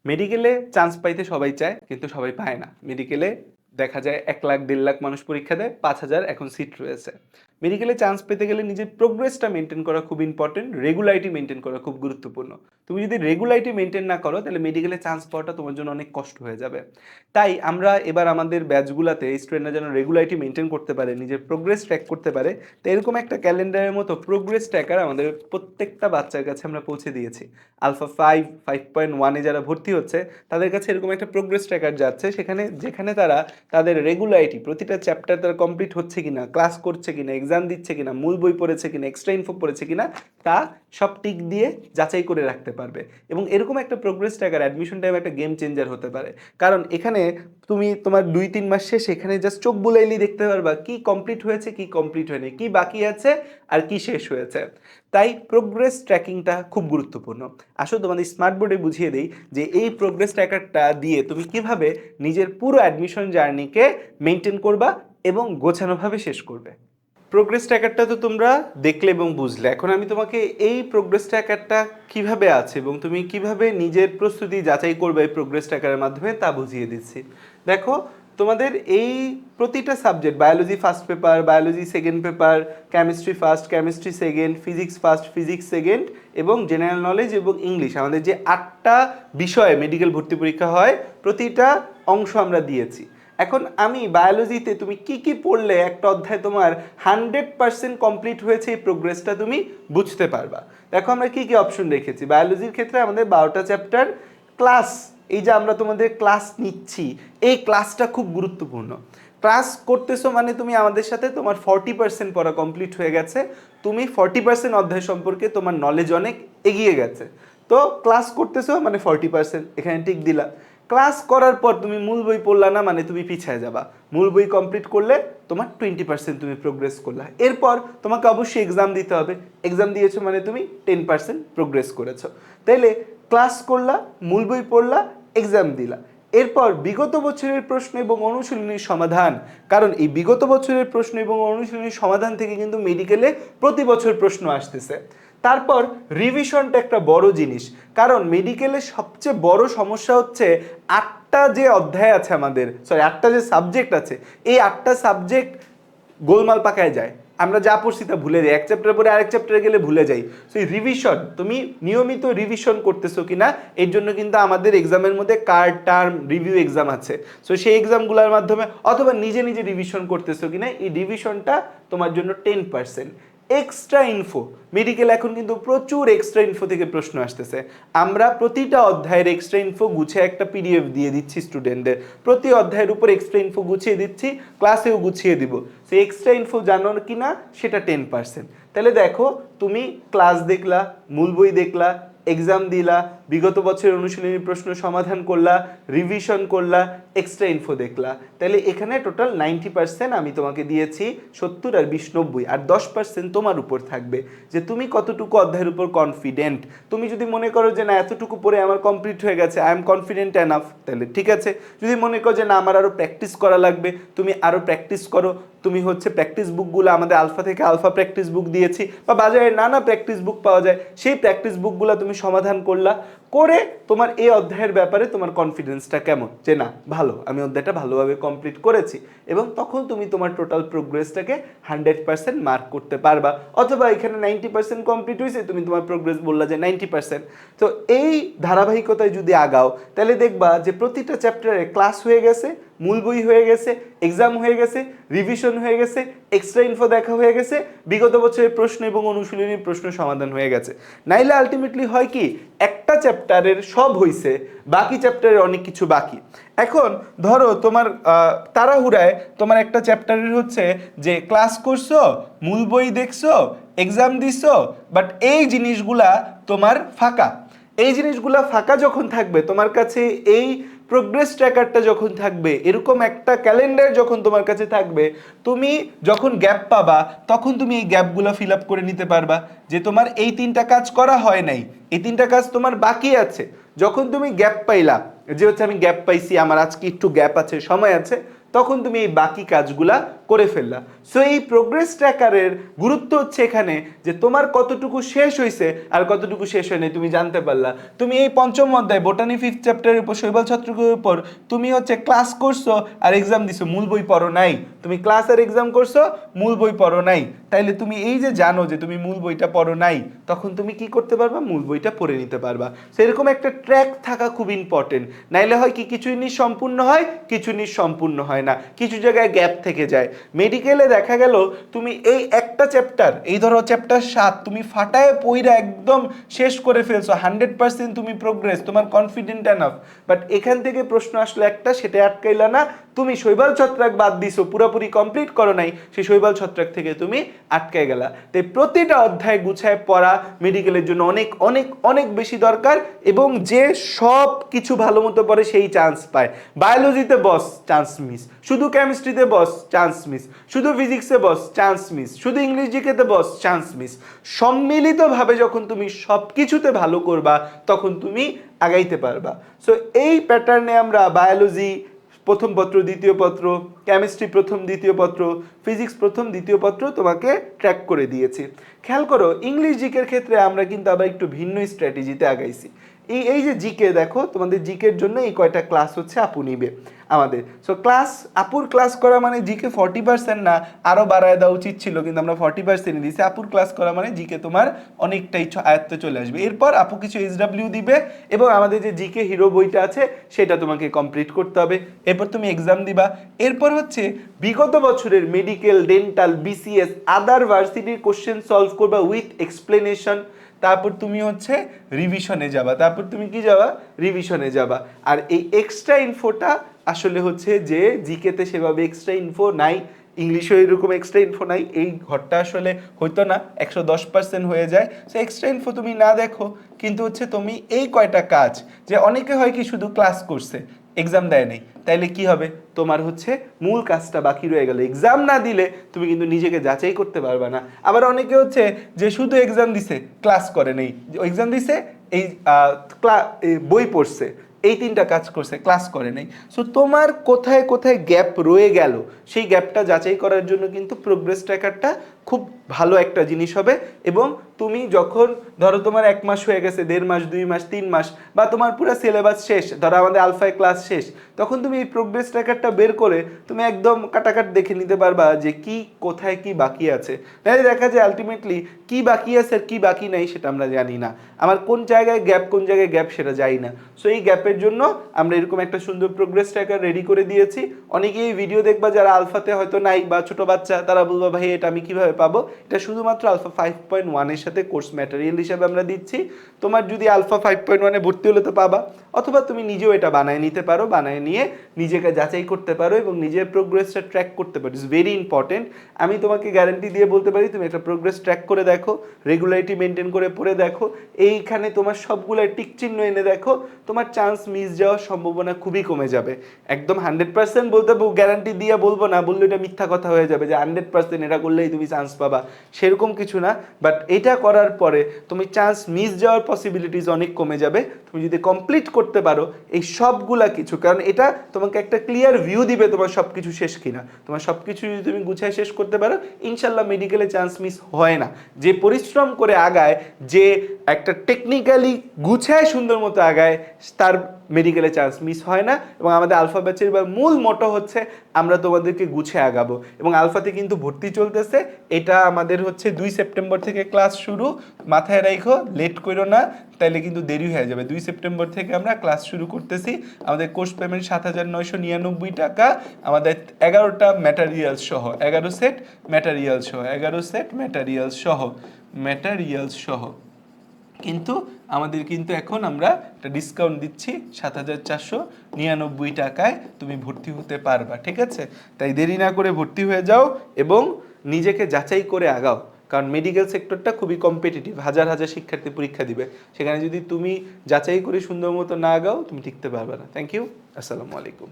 মেডিকেলে চান্স পাইতে সবাই চায়, কিন্তু সবাই পায় না। মেডিকেলে দেখা যায় 1 লাখ 1.5 লাখ মানুষ পরীক্ষা দেয়, 5,000 এখন সিট রয়েছে। মেডিকেলে চান্স পেতে গেলে নিজের প্রোগ্রেসটা মেনটেন করা খুব ইম্পর্টেন্ট, রেগুলারিটি মেনটেন করা খুব গুরুত্বপূর্ণ। তুমি যদি রেগুলারিটি মেনটেন না করো তাহলে মেডিকেলে চান্স পাওয়াটা তোমার জন্য অনেক কষ্ট হয়ে যাবে। তাই আমরা এবার আমাদের ব্যাচগুলোতে স্টুডেন্টরা যেন রেগুলারিটি মেনটেন করতে পারে, নিজের প্রোগ্রেস ট্র্যাক করতে পারে, তো এরকম একটা ক্যালেন্ডারের মতো প্রোগ্রেস ট্র্যাকার আমাদের প্রত্যেকটা বাচ্চার কাছে আমরা পৌঁছে দিয়েছি। আলফা 5.1-এ যারা ভর্তি হচ্ছে তাদের কাছে এরকম একটা প্রোগ্রেস ট্র্যাকার যাচ্ছে, যেখানে তারা তাদের রেগুলারিটি, প্রতিটা চ্যাপ্টার তারা কমপ্লিট হচ্ছে কিনা, ক্লাস করছে কিনা, এক্সাম দিচ্ছে কিনা, মূল বই পড়েছে কিনা, এক্সট্রা ইনফো পড়েছে কিনা, তা সব টিক দিয়ে যাচাই করে রাখতে পারবে। এবং এরকম একটা প্রোগ্রেস ট্র্যাকার অ্যাডমিশন টাইমে একটা গেম চেঞ্জার হতে পারে, কারণ এখানে তুমি তোমার 2-3 মাস শেষে এখানে জাস্ট চোখ বুলাইলেই দেখতে পারবা কি কমপ্লিট হয়েছে, কি কমপ্লিট হয়নি, কি বাকি আছে আর কি শেষ হয়েছে। তাই প্রোগ্রেস ট্র্যাকিংটা খুব গুরুত্বপূর্ণ। আসলে তোমাদের স্মার্ট বোর্ডে বুঝিয়ে দিই যে এই প্রোগ্রেস ট্র্যাকারটা দিয়ে তুমি কিভাবে নিজের পুরো অ্যাডমিশন জার্নিকে মেনটেন করবা এবং গোছানোভাবে শেষ করবে। প্রোগ্রেস ট্র্যাকারটা তো তোমরা দেখলে এবং বুঝলে, এখন আমি তোমাকে এই প্রোগ্রেস ট্র্যাকারটা কিভাবে আছে এবং তুমি কিভাবে নিজের প্রস্তুতি যাচাই করবে এই প্রোগ্রেস ট্র্যাকারের মাধ্যমে তা বুঝিয়ে দিচ্ছি। দেখো, তোমাদের এই প্রতিটা subject, biology first paper, biology second paper, chemistry first, chemistry second, physics first, physics second এবং জেনারেল নলেজ এবং ইংলিশ, আমাদের যে 8টা বিষয়ে মেডিকেল ভর্তি পরীক্ষা হয় প্রতিটা অংশ আমরা দিয়েছি। এখন আমি বায়োলজিতে তুমি কি কি পড়লে একটা অধ্যায় তোমার 100% কমপ্লিট হয়েছে এই প্রোগ্রেসটা তুমি বুঝতে পারবা। দেখো আমরা কি কি অপশন রেখেছি বায়োলজির ক্ষেত্রে। আমাদের 12টা চ্যাপ্টার, ক্লাস, এই যে আমরা তোমাদের ক্লাস নিচ্ছি, এই ক্লাসটা খুব গুরুত্বপূর্ণ। ক্লাস করতেছো মানে তুমি আমাদের সাথে তোমার 40% পড়া কমপ্লিট হয়ে গেছে, তুমি 40% অধ্যায় সম্পর্কে তোমার নলেজ অনেক এগিয়ে গেছে। তো ক্লাস করতেছো মানে 40%, এখানে টিক দিলা। ক্লাস করার পর তুমি মূল বই পড়লা না মানে তুমি পিছিয়ে যাবা। মূল বই কমপ্লিট করলে তোমার 20% তুমি প্রোগ্রেস করলা। এরপর তোমাকে অবশ্যই এক্সাম দিতে হবে, এক্সাম দিয়েছো মানে তুমি 10% প্রোগ্রেস করেছো। তাইলে ক্লাস করলা, মূল বই পড়লা, এক্সাম দিলা। এরপর বিগত বছরের প্রশ্ন এবং অনুশীলনীর সমাধান, কারণ এই বিগত বছরের প্রশ্ন এবং অনুশীলনীর সমাধান থেকে কিন্তু মেডিকেলে প্রতি বছর প্রশ্ন আসতেছে। তারপর রিভিশনটা একটা বড় জিনিস, কারণ মেডিকেলের সবচেয়ে বড় সমস্যা হচ্ছে 8টা যে অধ্যায় আছে আমাদের, 8টা যে সাবজেক্ট আছে, এই 8টা সাবজেক্ট গোলমাল পাকায় যায়। আমরা যা পড়ছি তা ভুলে যাই, এক চ্যাপ্টার পরে আরেক চ্যাপ্টারে গেলে ভুলে যাই। সো এই রিভিশন, তুমি নিয়মিত রিভিশন করতেছো কিনা, এর জন্য কিন্তু আমাদের এক্সামের মধ্যে কার টার্ম রিভিউ এক্সাম আছে। সো সেই এক্সামগুলোর মাধ্যমে অথবা নিজে নিজে রিভিশন করতেছো কিনা, এই রিভিশনটা তোমার জন্য 10%। এক্সট্রা ইনফো, মেডিকেল এখন কিন্তু প্রচুর এক্সট্রা ইনফো থেকে প্রশ্ন আসতেছে। আমরা প্রতিটা অধ্যায়ের এক্সট্রা ইনফো গুছিয়ে একটা পিডিএফ দিয়ে দিচ্ছি স্টুডেন্টদের, প্রতি অধ্যায়ের উপর এক্সট্রা ইনফো গুছিয়ে দিচ্ছি, ক্লাসেও গুছিয়ে দিব। সেই এক্সট্রা ইনফো জানো কিনা সেটা 10%। তাহলে দেখো, তুমি ক্লাস দেখলা, মূল বই দেখলা, এক্সাম দিলা, বিগত বছরের অনুশীলনী প্রশ্ন সমাধান করলা, রিভিশন করলা, এক্সট্রা ইনফো দেখলা, তাহলে এখানে টোটাল 90% আমি তোমাকে দিয়েছি। 70 আর 20 90, আর 10% তোমার উপর থাকবে যে তুমি কতটুকু অধ্যায়ের উপর কনফিডেন্ট। তুমি যদি মনে করো যে না এতটুকু পড়ে আমার কমপ্লিট হয়ে গেছে, আই এম কনফিডেন্ট এনাফ, তাহলে ঠিক আছে। যদি মনে করো যে না আমার আরও প্র্যাকটিস করা লাগবে, তুমি আরও প্র্যাকটিস করো। তুমি হচ্ছে প্র্যাকটিস বুকগুলো আমাদের আলফা থেকে আলফা প্র্যাকটিস বুক দিয়েছি, বা বাজারে নানা প্র্যাকটিস বুক পাওয়া যায়, সেই প্র্যাকটিস বুকগুলো তুমি সমাধান করলা, করে তোমার এই অধ্যায়ের ব্যাপারে তোমার কনফিডেন্সটা কেমন, যে না ভালো, আমি অধ্যায়টা ভালোভাবে কমপ্লিট করেছি, এবং তখন তুমি তোমার টোটাল প্রোগ্রেসটাকে 100% মার্ক করতে পারবা। অথবা এখানে 90% কমপ্লিট হয়েছে, তুমি তোমার প্রোগ্রেস বললা যে 90%। তো এই ধারাবাহিকতায় যদি আগাও তাহলে দেখবা যে প্রতিটা চ্যাপ্টারে ক্লাস হয়ে গেছে, মূল বই হয়ে গেছে, এক্সাম হয়ে গেছে, রিভিশন হয়ে গেছে, এক্সট্রা ইনফো দেখা হয়ে গেছে, বিগত বছরের প্রশ্ন এবং অনুশীলনীর প্রশ্ন সমাধান হয়ে গেছে। নাইলে আলটিমেটলি হয় কি, একটা চ্যাপ্টারের সব হইছে, বাকি চ্যাপ্টারের অনেক কিছু বাকি। এখন ধরো তোমার তাড়াহুড়ায় তোমার একটা চ্যাপ্টারের হচ্ছে যে ক্লাস করছো, মূল বই দেখছো, এক্সাম দিছো, বাট এই জিনিসগুলা তোমার ফাঁকা। এই জিনিসগুলা ফাঁকা যখন থাকবে তোমার কাছে, এই প্রোগ্রেস ট্র্যাকারটা যখন থাকবে, এরকম একটা ক্যালেন্ডার যখন তোমার কাছে থাকবে, তুমি যখন গ্যাপ পাবা তখন তুমি এই গ্যাপগুলো ফিল আপ করে নিতে পারবা যে তোমার এই 3টা কাজ করা হয় নাই, এই 3টা কাজ তোমার বাকি আছে। যখন তুমি গ্যাপ পাইলা, যে হচ্ছে আমি গ্যাপ পাইছি, আমার আজকে একটু গ্যাপ আছে, সময় আছে, তখন তুমি এই বাকি কাজগুলা করে ফেললা। সো এই প্রোগ্রেস ট্র্যাকারের গুরুত্ব হচ্ছে এখানে যে তোমার কতটুকু শেষ হয়েছে আর কতটুকু শেষ হয় নাই তুমি জানতে পারলা। তুমি এই পঞ্চম অধ্যায় বোটানি 5th চ্যাপ্টারের উপর শৈবাল ছত্রাকের উপর তুমি হচ্ছে ক্লাস করছো আর এক্সাম দিছো, মূল বই পড়ো নাই। তুমি ক্লাস আর এক্সাম করছো, মূল বই পড়ো নাই। তাইলে তুমি এই যে জানো যে তুমি মূল বইটা পড়ো নাই, তখন তুমি কি করতে পারবা? মূল বইটা পড়ে নিতে পারবা। সেরকম একটা ট্র্যাক থাকা খুব ইম্পর্টেন্ট। নাইলে হয় কি, কিছু জিনিস সম্পূর্ণ হয়, কিছু জিনিস সম্পূর্ণ হয় না, কিছু জায়গায় গ্যাপ থেকে যায়। মেডিকেলে দেখা গেল তুমি এই একটা চ্যাপ্টার, এই ধরো চ্যাপ্টার 7 তুমি ফাটায় পইরা একদম শেষ করে ফেলছো, 100% তুমি প্রোগ্রেস, তোমার কনফিডেন্ট এনাফ। বাট এখান থেকে প্রশ্ন আসলো একটা, সেটা আটকাইলা না, তুমি শৈবাল ছত্রাক বাদ দিছো, পুরোপুরি কমপ্লিট করো নাই, সেই শৈবাল ছত্রাক থেকে তুমি আটকে গেলা। তাই প্রতিটা অধ্যায় গুছায় পড়া মেডিকেলের জন্য অনেক অনেক অনেক বেশি দরকার। এবং যে সব কিছু ভালো মতো পড়ে সেই চান্স পায়। বায়োলজিতে বস, চান্স মিস। শুধু কেমিস্ট্রিতে বস, চান্স মিস। শুধু ফিজিক্সে বস, চান্স মিস। শুধু ইংলিশ জিকেতে বস, চান্স মিস। সম্মিলিতভাবে যখন তুমি সব কিছুতে ভালো করবা, তখন তুমি আগাইতে পারবা। সো এই প্যাটার্নে আমরা বায়োলজি প্রথম পত্র দ্বিতীয় পত্র, কেমিস্ট্রি প্রথম দ্বিতীয় পত্র, ফিজিক্স প্রথম দ্বিতীয় পত্র তোমাকে ট্র্যাক করে দিয়েছি। খেয়াল করো, ইংলিশ জিকের ক্ষেত্রে আমরা কিন্তু আবার একটু ভিন্ন স্ট্র্যাটেজিতে আগাইছি। এই যে জিকে দেখো, তোমাদের জিকের জন্য এই কয়টা ক্লাস হচ্ছে আপু নিবে আমাদের। সো ক্লাস, আপুর ক্লাস করা মানে জিকে 40% না, আরও বাড়ায় দেওয়া উচিত ছিল, কিন্তু আমরা 40% দিয়েছি। আপুর ক্লাস করা মানে জিকে তোমার অনেকটাই আয়ত্তে চলে আসবে। এরপর আপু কিছু SW দিবে এবং আমাদের যে জিকে হিরো বইটা আছে সেটা তোমাকে কমপ্লিট করতে হবে। এরপর তুমি এক্সাম দিবা। এরপর হচ্ছে বিগত বছরের মেডিকেল, ডেন্টাল, BCS, আদার ভার্সিটির কোশ্চেন সলভ করবা উইথ এক্সপ্লেনেশন। তারপর তুমি হচ্ছে রিভিশনে যাবা। তারপর তুমি কি যাবা? রিভিশনে যাবা। আর এই এক্সট্রা ইনফোটা আসলে হচ্ছে যে জিকেতে সেভাবে এক্সট্রা ইনফো নাই, ইংলিশেও এরকম এক্সট্রা ইনফো নাই, এই ঘরটা আসলে হইতো না, 110% হয়ে যায়। সো এক্সট্রা ইনফো তুমি না দেখো, কিন্তু হচ্ছে তুমি এই কয়টা কাজ, যে অনেকে হয় কি শুধু ক্লাস করছে, এক্সাম দেয় নেই, তাইলে কি হবে? তোমার হচ্ছে মূল কাজটা বাকি রয়ে গেল। এক্সাম না দিলে তুমি কিন্তু নিজেকে যাচাই করতে পারবে না। আবার অনেকে হচ্ছে যে শুধু এক্সাম দিছে, ক্লাস করে নেই, এক্সাম দিছে, এই বই পড়ছে, এই 3টা কাজ করছে, ক্লাস করে নাই। সো তোমার কোথায় কোথায় গ্যাপ রয়ে গেল, সেই গ্যাপটা যাচাই করার জন্য কিন্তু প্রোগ্রেস ট্র্যাকারটা খুব ভালো একটা জিনিস হবে। এবং তুমি যখন ধরো তোমার 1 মাস হয়ে গেছে, 1.5 মাস, 2 মাস, 3 মাস, বা তোমার পুরো সিলেবাস শেষ, ধরো আমাদের আলফায় ক্লাস শেষ, তখন তুমি এই প্রোগ্রেস ট্র্যাকারটা বের করে তুমি একদম কাটাকাট দেখে নিতে পারবা যে কি কোথায় কি বাকি আছে। তাই দেখা যায় আলটিমেটলি কি বাকি আছে আর কি বাকি নাই সেটা আমরা জানি না, আমার কোন জায়গায় গ্যাপ সেটা জানি না। সো এই গ্যাপের জন্য আমরা এরকম একটা সুন্দর প্রোগ্রেস ট্র্যাকার রেডি করে দিয়েছি। অনেকেই এই ভিডিও দেখবা যারা আলফাতে হয়তো নাই বা ছোট বাচ্চা, তারা বলবা ভাই এটা আমি কিভাবে পাবো? এটা শুধুমাত্র আলফা 5.1 এর সাথে কোর্স ম্যাটেরিয়াল হিসেবে আমরা দিচ্ছি। তোমার যদি আলফা 5.1 এ ভর্তি হলে তো পাবা, অথবা তুমি নিজেও এটা বানায় নিতে পারো, বানায় নিয়ে নিজেকে যাচাই করতে পারো এবং নিজের প্রোগ্রেসটা ট্র্যাক করতে পারো। It's very important. আমি তোমাকে গ্যারান্টি দিয়ে বলতে পারি, তুমি একটা প্রোগ্রেস ট্র্যাক করে দেখো, রেগুলারিটি মেনটেন করে পড়ে দেখো, এইখানে তোমার সবগুলো টিক চিহ্ন এনে দেখো, তোমার চান্স মিস যাওয়ার সম্ভাবনা খুবই কমে যাবে। একদম 100% বলতে গ্যারান্টি দিয়ে বলবো না, বললে এটা মিথ্যা কথা হয়ে যাবে যে 100% এটা করলেই তুমি চান্স পাবা, সেরকম কিছু না। বাট এটা করার পরে তুমি চান্স মিস যাওয়ার পসিবিলিটিস অনেক কমে যাবে তুমি যদি কমপ্লিট করতে পারো এই সবগুলা কিছু। কারণ এটা তোমাকে একটা ক্লিয়ার ভিউ দিবে তোমার সব কিছু শেষ কিনা। তোমার সব কিছু যদি তুমি গুছায় শেষ করতে পারো, ইনশাল্লাহ মেডিকেলে চান্স মিস হয় না। যে পরিশ্রম করে আগায়, যে একটা টেকনিক্যালি গুছায় সুন্দর মতো আগায়, তার মেডিকেলে চান্স মিস হয় না। এবং আমাদের আলফা ব্যাচের মূল মোটো হচ্ছে আমরা তোমাদেরকে গুছিয়ে আগাবো। এবং আলফাতে কিন্তু ভর্তি চলতেছে, এটা আমাদের হচ্ছে 2 সেপ্টেম্বর থেকে ক্লাস শুরু। মাথায় রাখো, লেট করো না, তাইলে কিন্তু দেরি হয়ে যাবে। 2 সেপ্টেম্বর থেকে আমরা ক্লাস শুরু করতেছি। আমাদের কোর্স পেমেন্ট 7,999 টাকা। আমাদের 11টা ম্যাটেরিয়ালস সহ, 11 সেট ম্যাটেরিয়ালস সহ, 11 সেট ম্যাটেরিয়ালস সহ কিন্তু আমাদের কিন্তু এখন আমরা একটা ডিসকাউন্ট দিচ্ছি, 7,499 টাকায় তুমি ভর্তি হতে পারবা। ঠিক আছে, তাই দেরি না করে ভর্তি হয়ে যাও এবং নিজেকে যাচাই করে আগাও। কারণ মেডিকেল সেক্টরটা খুবই কম্পিটিটিভ, হাজার হাজার শিক্ষার্থী পরীক্ষা দিবে, সেখানে যদি তুমি যাচাই করে সুন্দর মতো না আগাও তুমি টিকতে পারবে না। থ্যাংক ইউ, আসসালামু আলাইকুম।